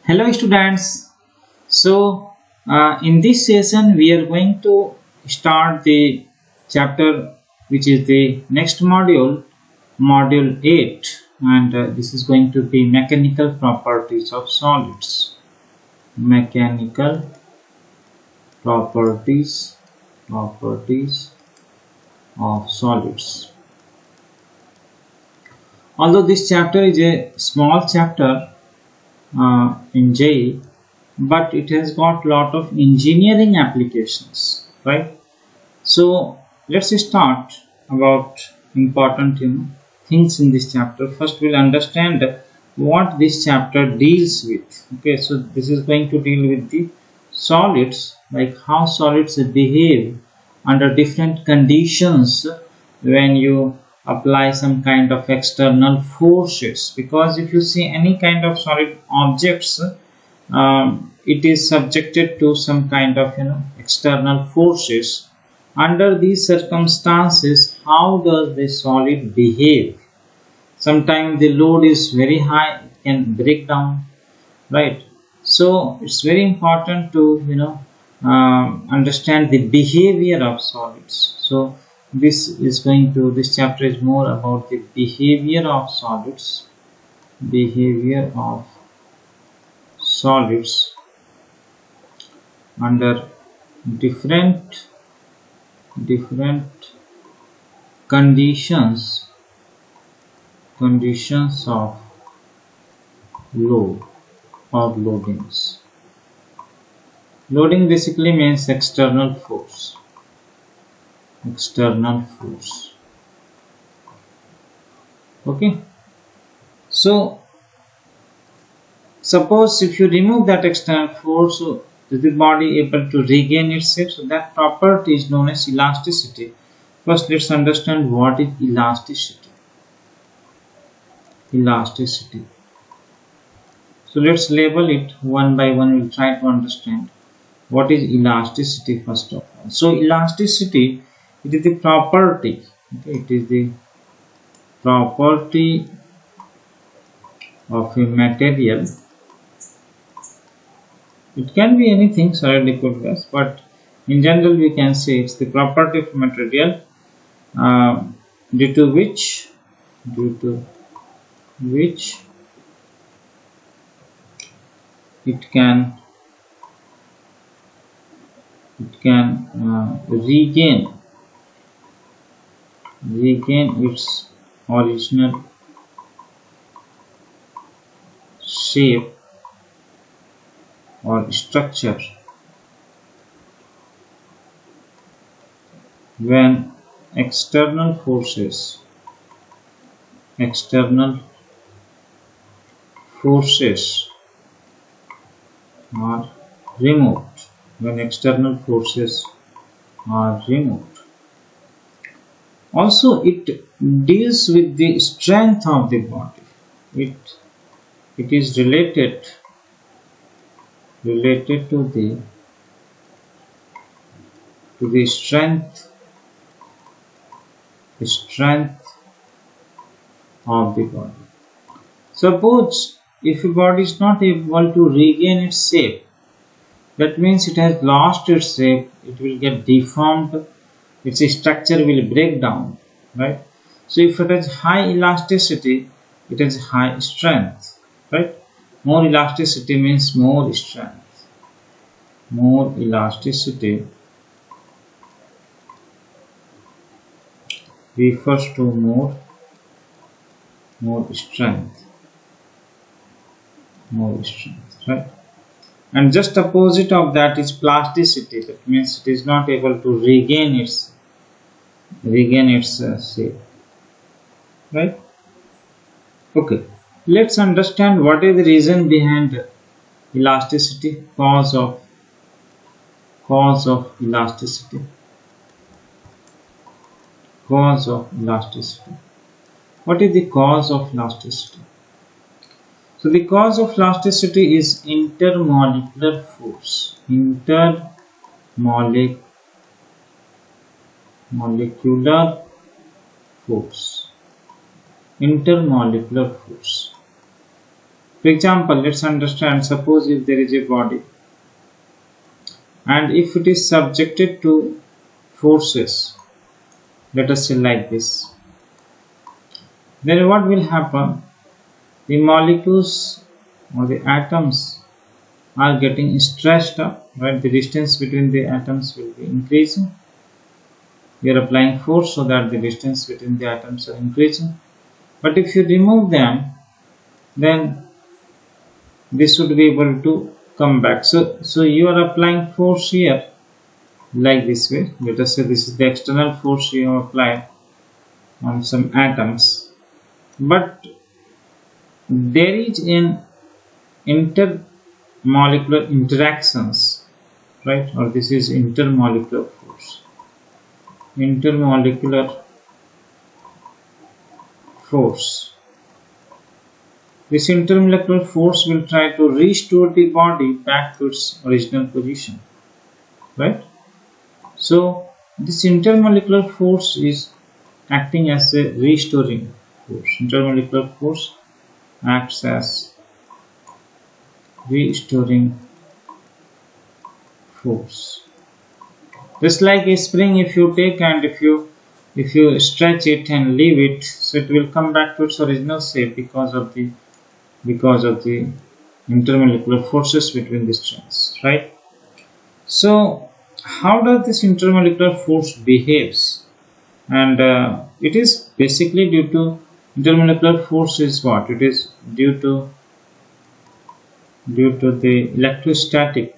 Hello students. In this session we are going to start the chapter which is the next module, module 8, and this is going to be mechanical properties of solids. Mechanical properties of solids. Although this chapter is a small chapter in JEE, but it has got lot of engineering applications, right? So let's start about important things in this chapter. First we'll understand what this chapter deals with. Okay, so this is going to deal with the solids, like how solids behave under different conditions when you apply some kind of external forces, because if you see any kind of solid objects, it is subjected to some kind of external forces. Under these circumstances, how does the solid behave? Sometimes the load is very high, it can break down, right? So it's very important to understand the behavior of solids. So this chapter is more about the behavior of solids, under different conditions of load or loadings. Loading basically means external force. Okay, so suppose if you remove that external force, so is the body able to regain itself? So that property is known as elasticity. First let's understand what is elasticity. So let's label it one by one. We'll try to understand what is elasticity first of all. So elasticity, it is the property, okay, it is the property of a material. It can be anything, solid, liquid, gas, but in general we can say it's the property of material due to which it can regain its original shape or structure when external forces are removed. Also it deals with the strength of the body. It is related to the strength of the body. Suppose if a body is not able to regain its shape, that means it has lost its shape, it will get deformed, its structure will break down, right? So if it has high elasticity, it has high strength, right? More elasticity means more strength. More elasticity refers to more strength, right? And just opposite of that is plasticity. That means it is not able to regain its shape, right? Okay, let's understand what is the reason behind elasticity, cause of elasticity. What is the cause of elasticity? So the cause of elasticity is intermolecular force. Intermolecular force. For example, let's understand, suppose if there is a body and if it is subjected to forces, let us say like this, then what will happen? The molecules or the atoms are getting stretched up, right? The distance between the atoms will be increasing. We are applying force so that the distance between the atoms are increasing. But if you remove them, then this would be able to come back. So you are applying force here like this way. Let us say this is the external force you have applied on some atoms, but there is an intermolecular interactions, right? Or this is intermolecular force. Intermolecular force. This intermolecular force will try to restore the body back to its original position, right? So this intermolecular force is acting as a restoring force. Intermolecular force acts as restoring force. Just like a spring, if you take and if you stretch it and leave it, so it will come back to its original shape because of the intermolecular forces between the strings, right? So how does this intermolecular force behaves? And it is basically due to intermolecular force is what? It is due to the electrostatic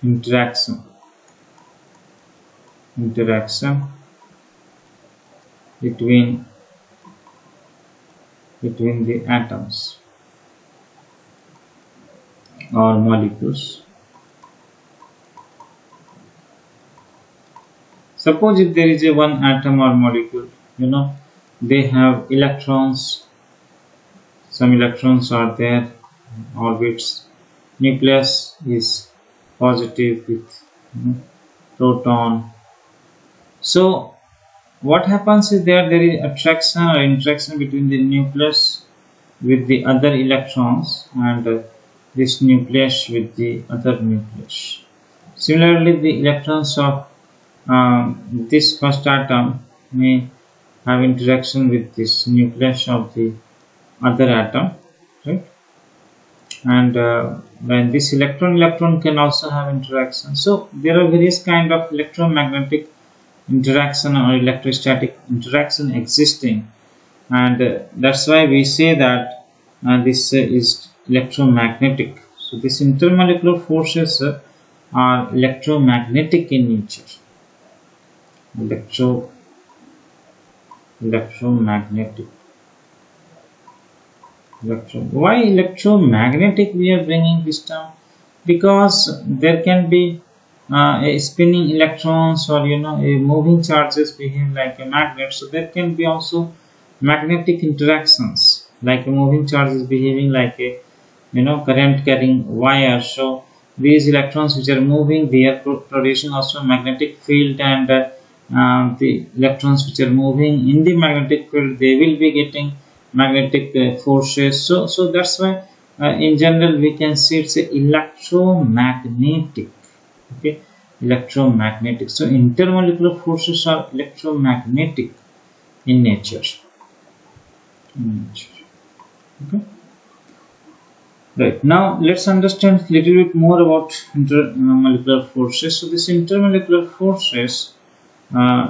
interaction between the atoms or molecules. Suppose if there is a one atom or molecule, they have electrons, some electrons are there, orbits, nucleus is positive with proton. So what happens is there is attraction or interaction between the nucleus with the other electrons and this nucleus with the other nucleus. Similarly, the electrons of this first atom may have interaction with this nucleus of the other atom, right? And when this electron can also have interaction. So there are various kind of electromagnetic interaction or electrostatic interaction existing, and that's why we say that this is electromagnetic. So these intermolecular forces are electromagnetic in nature. Electromagnetic. Why electromagnetic we are bringing this term? Because there can be a spinning electrons or a moving charges behave like a magnet, so there can be also magnetic interactions like a moving charges behaving like a current carrying wire. So these electrons which are moving, they are producing also magnetic field, and the electrons which are moving in the magnetic field, they will be getting magnetic forces. So that's why in general we can see it's a electromagnetic. Okay, electromagnetic. So intermolecular forces are electromagnetic in nature. Okay. Right, now let's understand a little bit more about intermolecular forces. So these intermolecular forces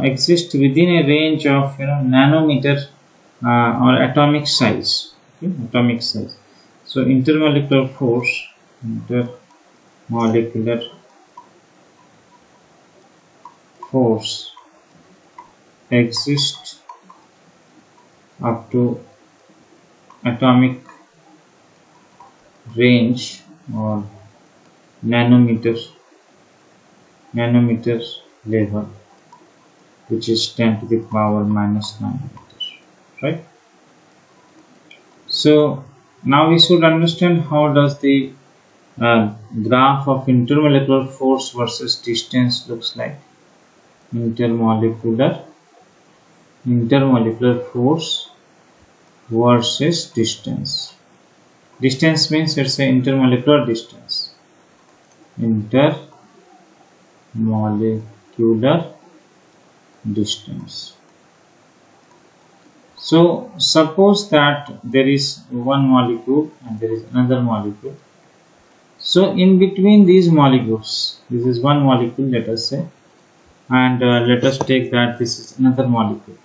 exist within a range of nanometer or atomic size. Okay, atomic size. So intermolecular force, exists up to atomic range or nanometer level, which is 10 to the power minus 9 meters, right? So now we should understand how does the graph of intermolecular force versus distance looks like. Intermolecular force versus distance. Distance means it's an intermolecular distance. Intermolecular distance. So suppose that there is one molecule and there is another molecule. So in between these molecules, this is one molecule, let us say, and let us take that this is another molecule.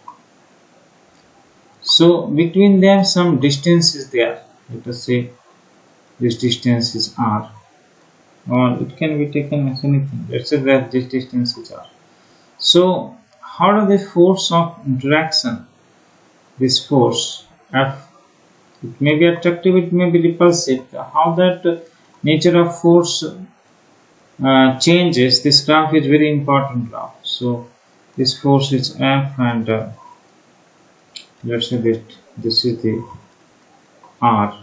So between them some distance is there. Let us say this distance is r, or it can be taken as anything. Let's say that this distance is r. So how does the force of interaction, this force F, it may be attractive, it may be repulsive, how that nature of force changes, this graph is very important graph. So this force is F, and let's say that this is the R.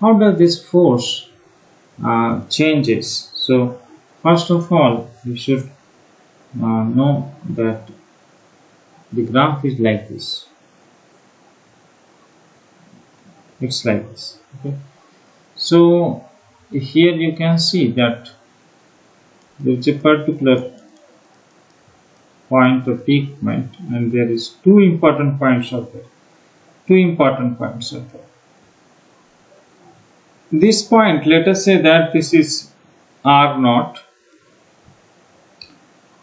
How does this force changes? So first of all, you should know that the graph is like this. It's like this. Okay. So here you can see that there is a particular point of peak point, and there is two important points of there. This point, let us say that this is R naught,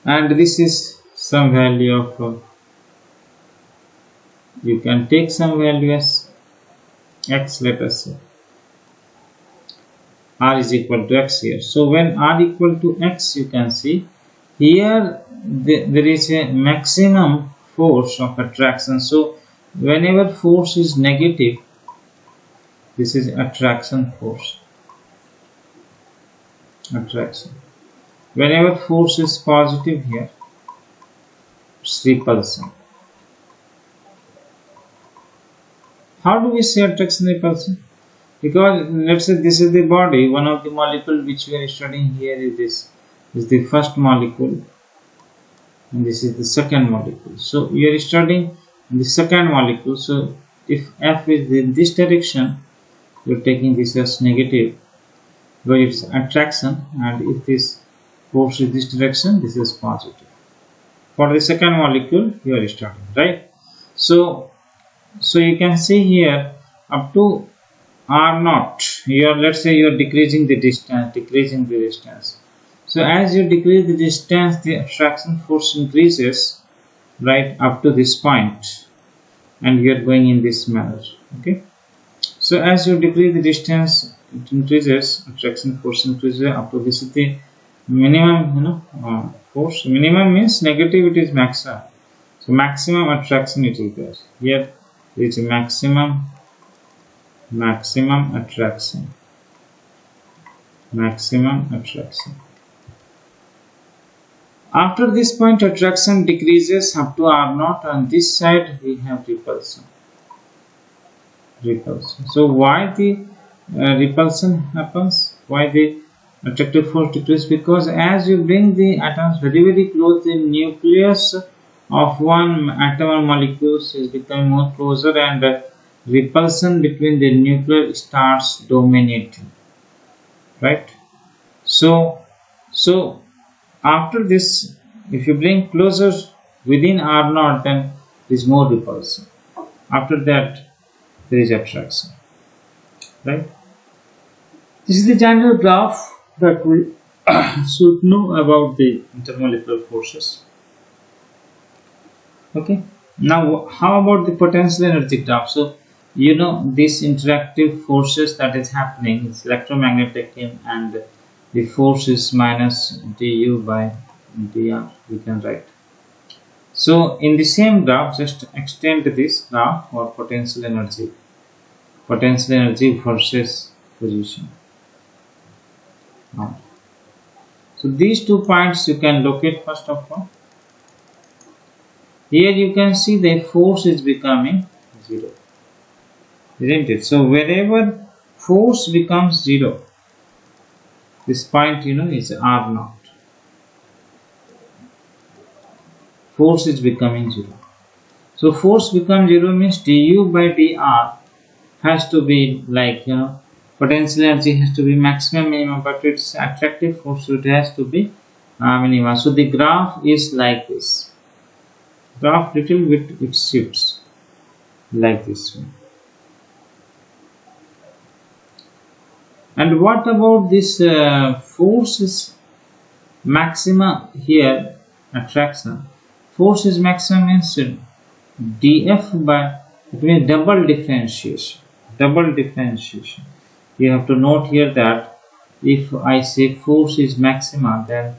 and this is some value of you can take some value as x, let us say r is equal to x here. So when r equal to x, you can see here there is a maximum force of attraction. So whenever force is negative, this is attraction force. Whenever force is positive, here it's repulsion. How do we say attraction repulsion? Because let's say this is the body, one of the molecule which we are studying here is this is the first molecule, and this is the second molecule. So we are studying the second molecule. So if F is in this direction, you are taking this as negative, but it's attraction, and if this force is this direction, this is positive. For the second molecule you are studying, right? So you can see here up to R naught, let's say you are decreasing the distance. So as you decrease the distance, the attraction force increases, right, up to this point, and you are going in this manner. Okay. So as you decrease the distance, it increases, attraction force increases up to this is the minimum, force. Minimum means negative, it is maximum. So maximum attraction it is there. Here it is maximum attraction. After this point, attraction decreases up to R naught. On this side we have repulsion. So why the repulsion happens? Why the attractive force decreases? Because as you bring the atoms very close, the nucleus of one atom or molecules is becoming more closer, and repulsion between the nucleus starts dominating, right? So after this, if you bring closer within R naught, then there is more repulsion. After that, there is attraction, right? This is the general graph that we should know about the intermolecular forces. Okay. Now, how about the potential energy graph? So these interactive forces that is happening is electromagnetic, and the force is minus du by dr, we can write. So in the same graph, just extend this graph for potential energy versus position. So these 2 points you can locate. First of all, here you can see the force is becoming 0, isn't it? So wherever force becomes 0, this point is R naught. Force is becoming 0. So force becomes 0 means du by dr has to be like, potential energy has to be maximum minimum, but its attractive force, so it has to be minimum. So the graph is like this. Graph little bit it shifts like this one. And what about this force is maxima here, attraction. Force is maximum means df by, it means double differentiation. Double differentiation. You have to note here that if I say force is maxima, then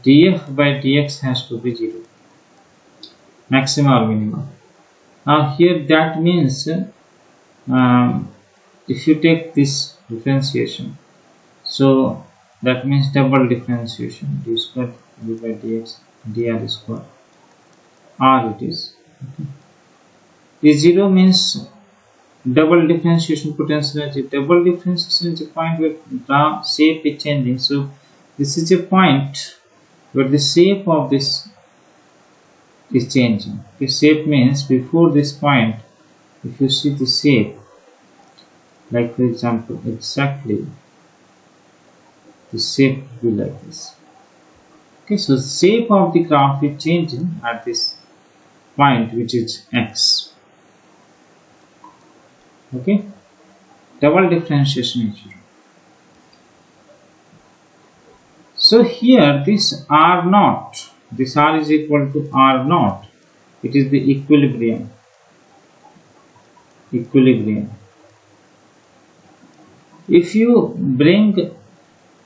df by dx has to be 0. Maxima or minima. Now here that means if you take this differentiation, so that means double differentiation, d square d by dx dr square r it is. Okay. The 0 means double differentiation potential energy. Double differentiation is a point where the shape is changing. So this is a point where the shape of this is changing. The shape means before this point, if you see the shape, like for example, exactly the shape will be like this. Okay, so the shape of the graph is changing at this point, which is x. Okay, double differentiation is 0. So here this r naught, this r is equal to r naught. It is the equilibrium. Equilibrium. If you bring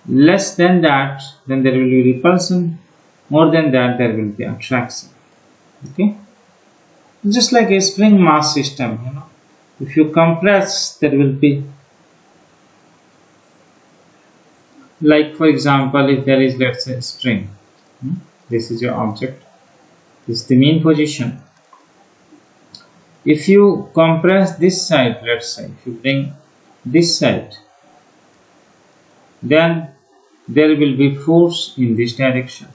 less than that, then there will be repulsion. More than that, there will be attraction. Okay, just like a spring mass system, if you compress, there will be, like for example, if there is, let's say, spring, this is your object, this is the mean position. If you compress this side, let's say, if you bring this side, then there will be force in this direction.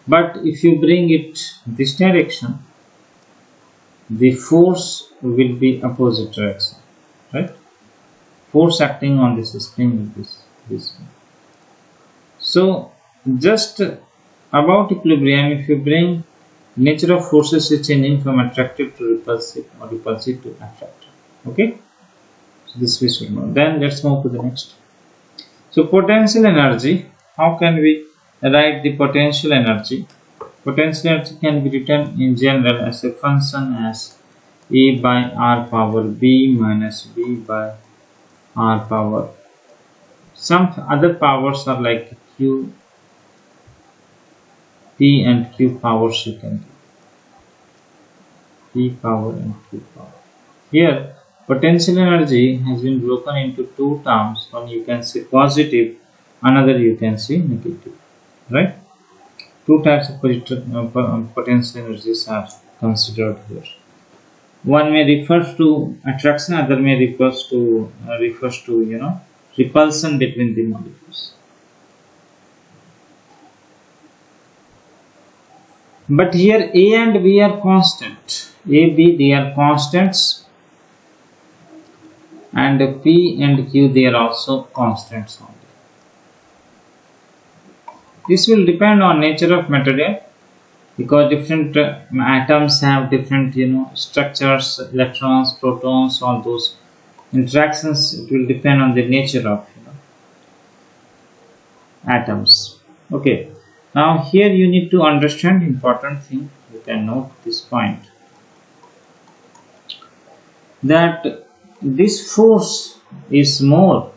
But if you bring it this direction, the force will be opposite direction, right? Force acting on this spring will be this one. So just about equilibrium, if you bring, nature of forces is changing from attractive to repulsive or repulsive to attractive. Okay, so this we should know. Then let's move to the next. So potential energy, how can we write the potential energy? Potential energy can be written in general as a function as A by r power b minus b by r power. Some other powers are like q, p and q powers you can do. P power and q power. Here potential energy has been broken into two terms. One you can say positive, another you can say negative, right? Two types of potential energies are considered here. One may refer to attraction, other may refers to repulsion between the molecules. But here A and B are constant. A, B, they are constants, and P and Q, they are also constants only. This will depend on nature of material, because different atoms have different structures, electrons, protons, all those interactions. It will depend on the nature of atoms. Okay, now here you need to understand important thing. You can note this point, that this force is more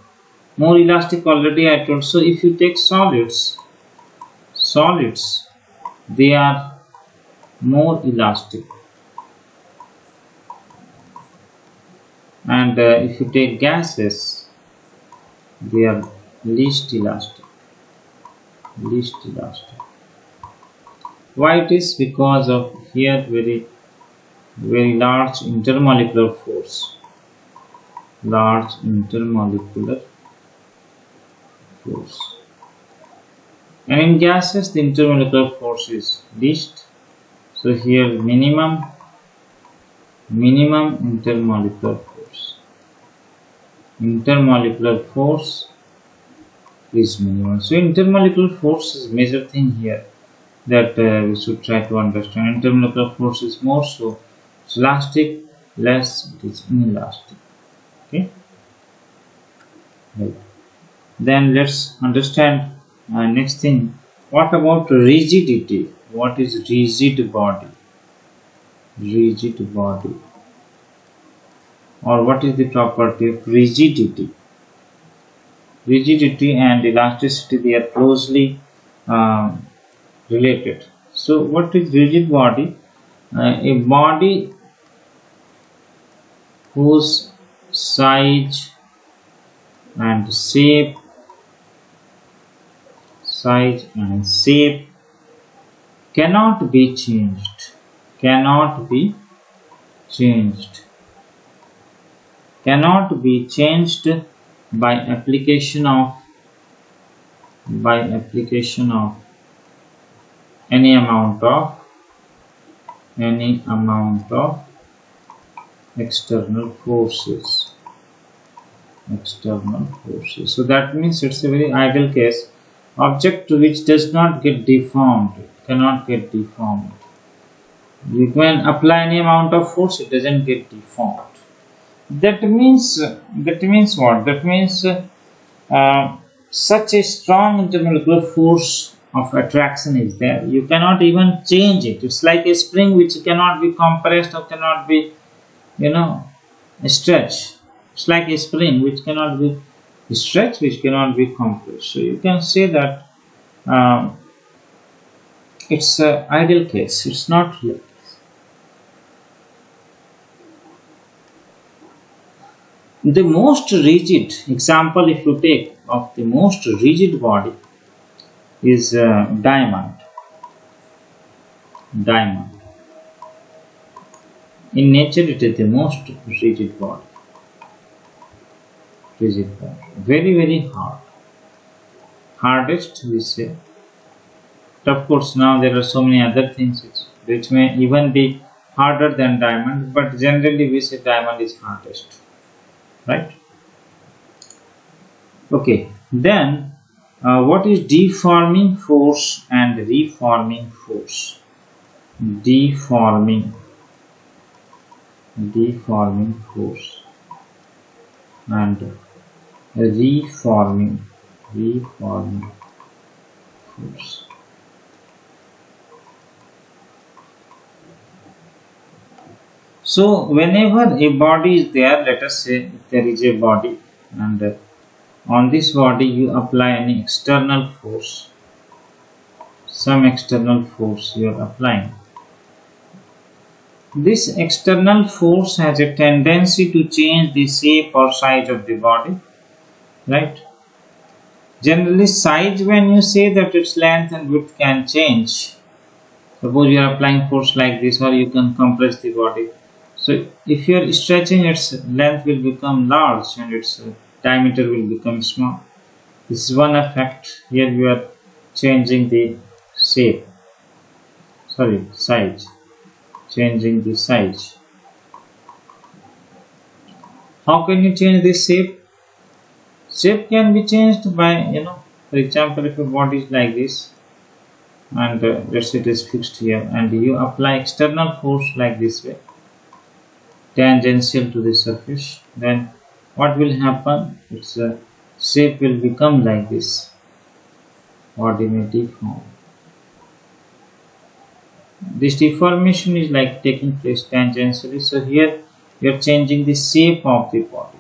elastic. Already I told. So if you take solids, they are more elastic, and if you take gases, they are least elastic. Why it is? Because of here very large intermolecular force. And in gases the intermolecular force is least. So here minimum intermolecular force. Intermolecular force is minimum. So intermolecular force is major thing here that we should try to understand. Intermolecular force is more so it's elastic, less it is inelastic. Okay. Right. Then let's understand next thing. What about rigidity? What is rigid body? Rigid body, or what is the property of rigidity? Rigidity and elasticity, they are closely related. So what is rigid body? A body whose size and shape cannot be changed, cannot be changed by application of any amount of external forces. So that means it's a very ideal case. Object which does not get deformed, cannot get deformed. You can apply any amount of force, it doesn't get deformed. That means what? That means such a strong intermolecular force of attraction is there. You cannot even change it. It's like a spring which cannot be compressed or cannot be, stretched. It's like a spring which cannot be stretched, which cannot be compressed. So you can say that it's an ideal case. It's not real. The most rigid example, if you take of the most rigid body, is diamond. In nature, it is the most rigid body. Very, very hard. Hardest, we say. But of course, now there are so many other things which may even be harder than diamond, but generally we say diamond is hardest. Right? Okay. Then, what is deforming force and reforming force? Deforming force and reforming force. So whenever a body is there, let us say if there is a body, and on this body you apply any external force, some external force you are applying. This external force has a tendency to change the shape or size of the body, right? Generally, size, when you say that its length and width can change. Suppose you are applying force like this, or you can compress the body. So if you are stretching, its length will become large and its diameter will become small. This is one effect. Here you are changing the size. Changing the size. How can you change this shape? Shape can be changed by, for example, if your body is like this, and let's say it is fixed here, and you apply external force like this way, tangential to the surface, then what will happen? Its shape will become like this. Body may deform. This deformation is like taking place tangentially. So here you are changing the shape of the body.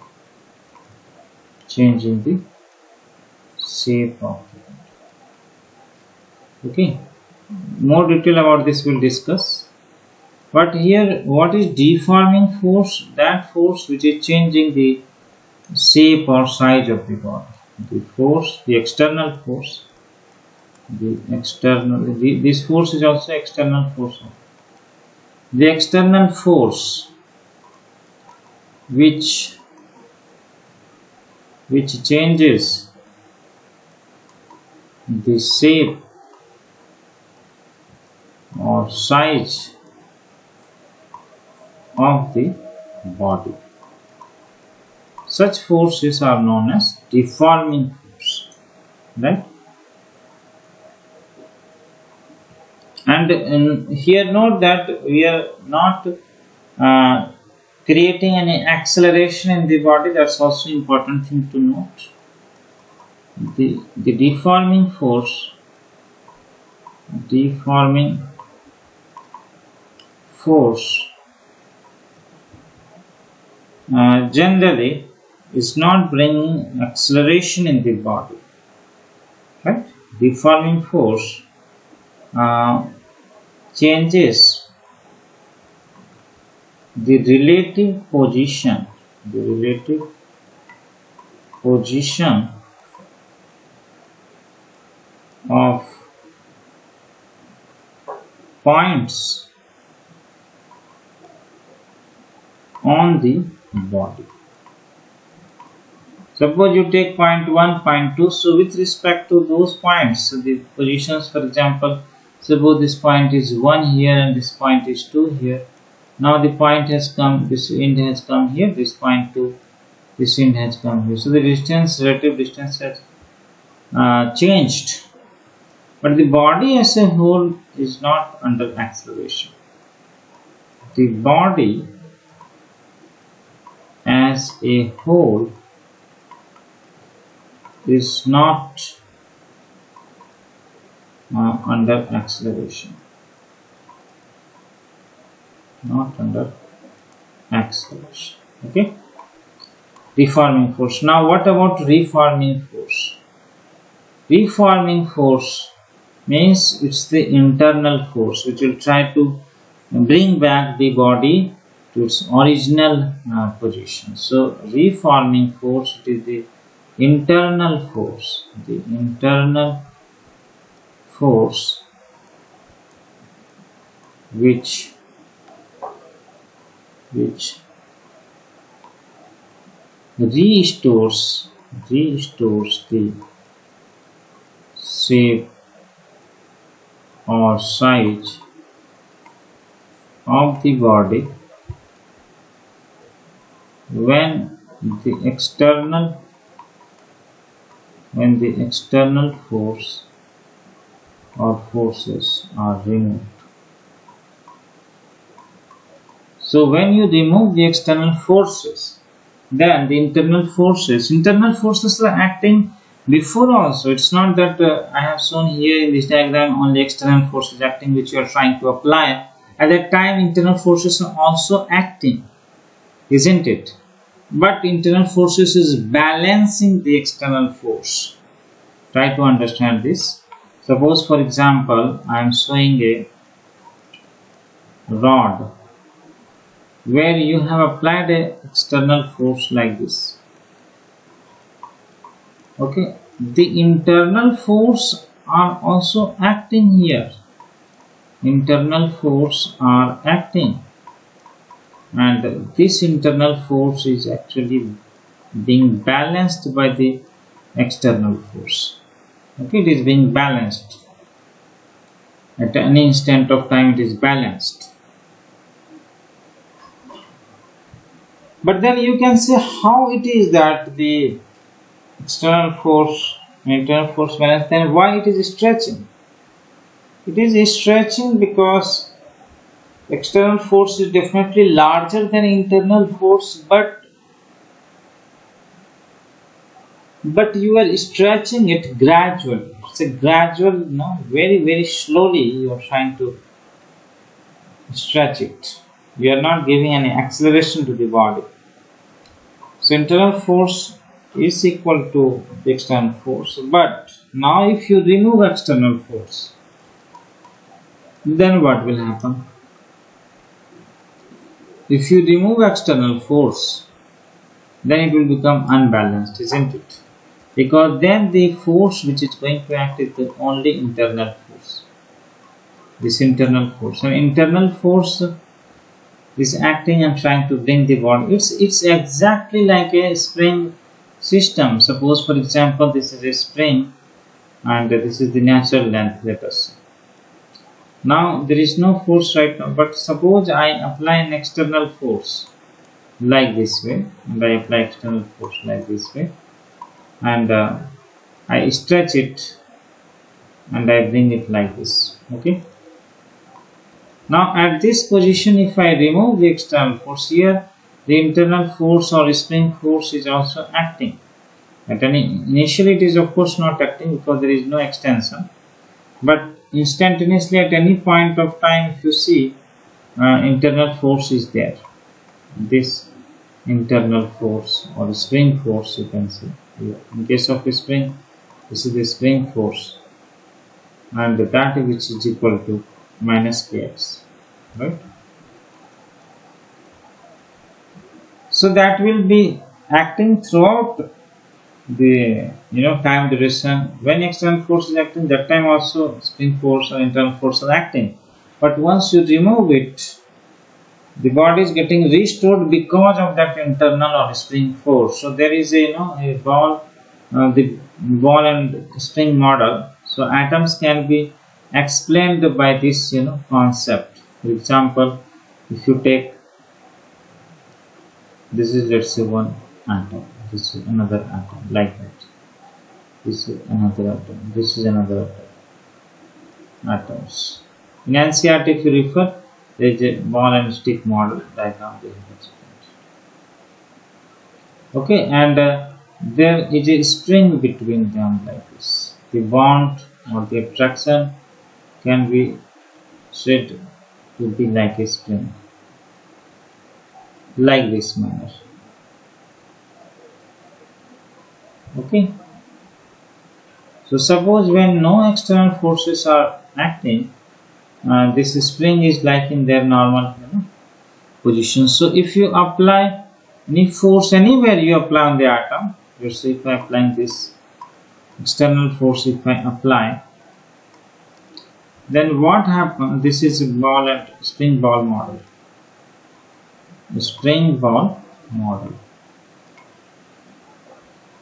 Changing the shape of the body. Okay. More detail about this we'll discuss. But here, what is deforming force? That force which is changing the shape or size of the body. The force, the external force. This force is also external force. The external force which changes the shape or or size of the body. Such forces are known as deforming force, right? And here note that we are not creating any acceleration in the body. That's also important thing to note. The deforming force generally is not bringing acceleration in the body, right? Deforming force changes the relative position of points on the body. Suppose you take point 1, point 2. So with respect to those points, so the positions, for example, suppose this point is 1 here and this point is 2 here. Now the point has come, this end has come here, this point 2, this end has come here. So the distance, relative distance has changed. But the body as a whole is not under acceleration. The body as a whole is not under acceleration. Okay. Deforming force. Now what about reforming force? Reforming force means it's the internal force which will try to bring back the body to its original position. So reforming force, it is the internal force, which restores the shape or size of the body when the external force or forces are removed. So when you remove the external forces, then the internal forces are acting before also. It's not that I have shown here in this diagram only external forces acting which you are trying to apply. At that time internal forces are also acting, isn't it? But internal forces is balancing the external force. Try to understand this. Suppose for example I am showing a rod where you have applied an external force like this. Okay, the internal force are also acting here. Internal force are acting, and this internal force is actually being balanced by the external force. Okay, it is being balanced. At any instant of time it is balanced. But then you can say how it is that the external force and internal force balance, then why it is stretching? It is stretching because external force is definitely larger than internal force, but you are stretching it gradually. It's a gradual, very slowly you are trying to stretch it. You are not giving any acceleration to the body. So internal force is equal to the external force. But now if you remove external force, then what will happen? If you remove external force, then it will become unbalanced, isn't it? Because then the force which is going to act is the only internal force. This internal force. And internal force is acting and trying to bring the body. It's exactly like a spring system. Suppose for example this is a spring and this is the natural length, let us say. Now there is no force right now, but suppose I apply an external force like this way, and I apply external force like this way, and I stretch it and I bring it like this. Okay. Now at this position, if I remove the external force here, the internal force or spring force is also acting. Initially it is of course not acting because there is no extension, but instantaneously at any point of time, if you see, internal force is there. This internal force or spring force, you can see here. In case of a spring, this is the spring force, and that which is equal to minus kx, right? So that will be acting throughout the time duration. When external force is acting, that time also spring force or internal force are acting. But once you remove it, the body is getting restored because of that internal or spring force. So there is a ball, the ball and spring model. So atoms can be explained by this concept. For example, if you take this is, let's say, one atom, this is another atom, like that. This is another atom, this is another atom. Atoms. In NCERT, if you refer, there is a ball and stick model diagram. Okay, and there is a string between them like this. The bond or the attraction can be said to be like a string, like this manner. Okay. So suppose when no external forces are acting, this spring is like in their normal position. So if you apply any force anywhere you apply on the atom, let's say if I apply this external force, if I apply, then what happens? This is a ball and spring ball model. The spring ball model.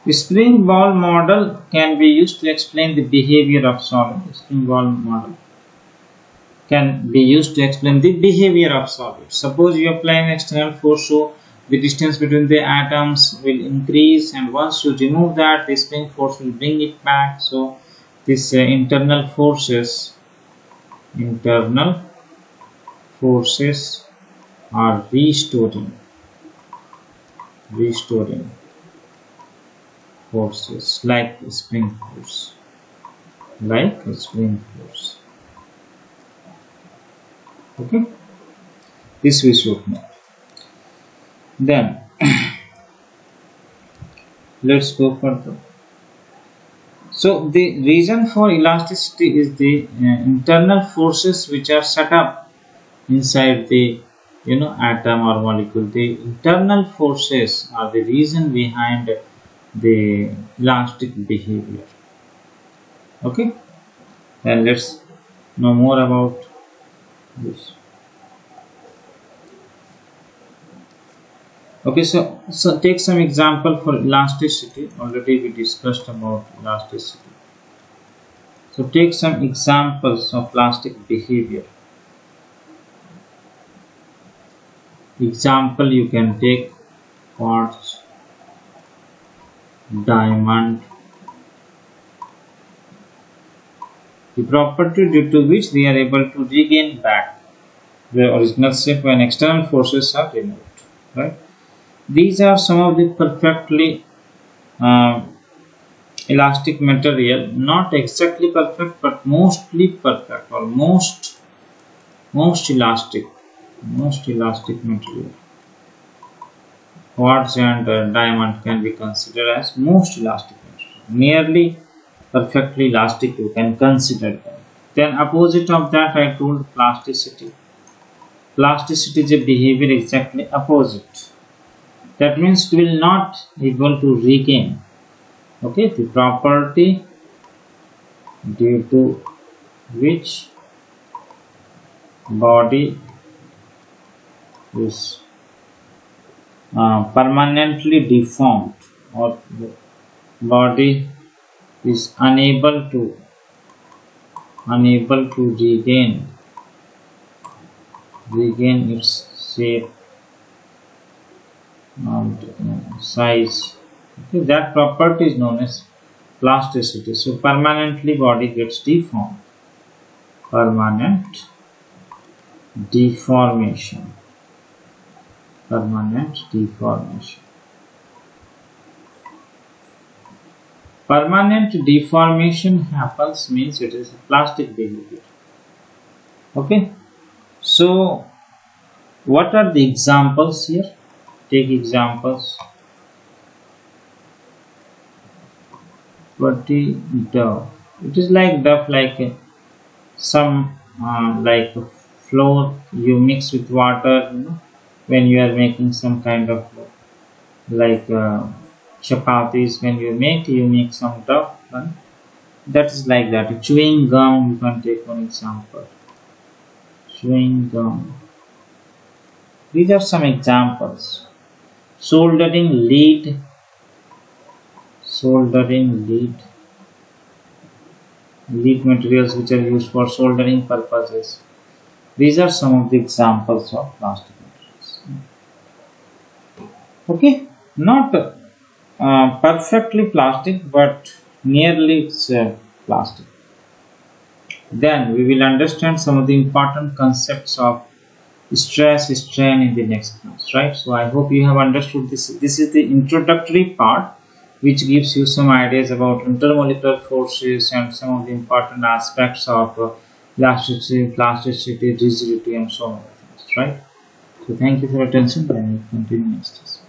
The spring ball model can be used to explain the behavior of solid. The spring ball model can be used to explain the behavior of solid. Suppose you apply an external force, so the distance between the atoms will increase, and once you remove that, the spring force will bring it back. So this internal forces are restoring forces like spring force, Okay, this we should know. Then let's go further. So the reason for elasticity is the internal forces which are set up inside the atom or molecule. The internal forces are the reason behind the elastic behavior. Okay, then let's know more about this. Okay, so take some example for elasticity. Already we discussed about elasticity. So take some examples of elastic behavior. Example, you can take quartz, diamond. The property due to which they are able to regain back their original shape when external forces are removed, right? These are some of the perfectly elastic material, not exactly perfect but mostly perfect, or most elastic material. Quartz and diamond can be considered as most elastic material. Nearly perfectly elastic, you can consider them. Then opposite of that, I told plasticity. Plasticity is a behavior exactly opposite. That means it will not able to regain. Okay, the property due to which body is permanently deformed, or the body is unable to regain regain its shape and size. Okay, that property is known as plasticity. So permanently body gets deformed. Permanent deformation. Permanent deformation. Permanent deformation happens means it is a plastic behavior. Okay. So what are the examples here? Take examples. Pretty dough. It is like dough, like some like flour you mix with water, when you are making some kind of like chapatis. When you make some dough, right? That is like that. Chewing gum, you can take one example. Chewing gum. These are some examples. Soldering lead. Soldering lead. Lead materials which are used for soldering purposes. These are some of the examples of plastic materials. Okay, not perfectly plastic, but nearly it's plastic. Then we will understand some of the important concepts of stress, strain in the next class, right? So I hope you have understood this. This is the introductory part, which gives you some ideas about intermolecular forces and some of the important aspects of elasticity, plasticity, rigidity, and so on, right? So thank you for your attention, and we will continue next.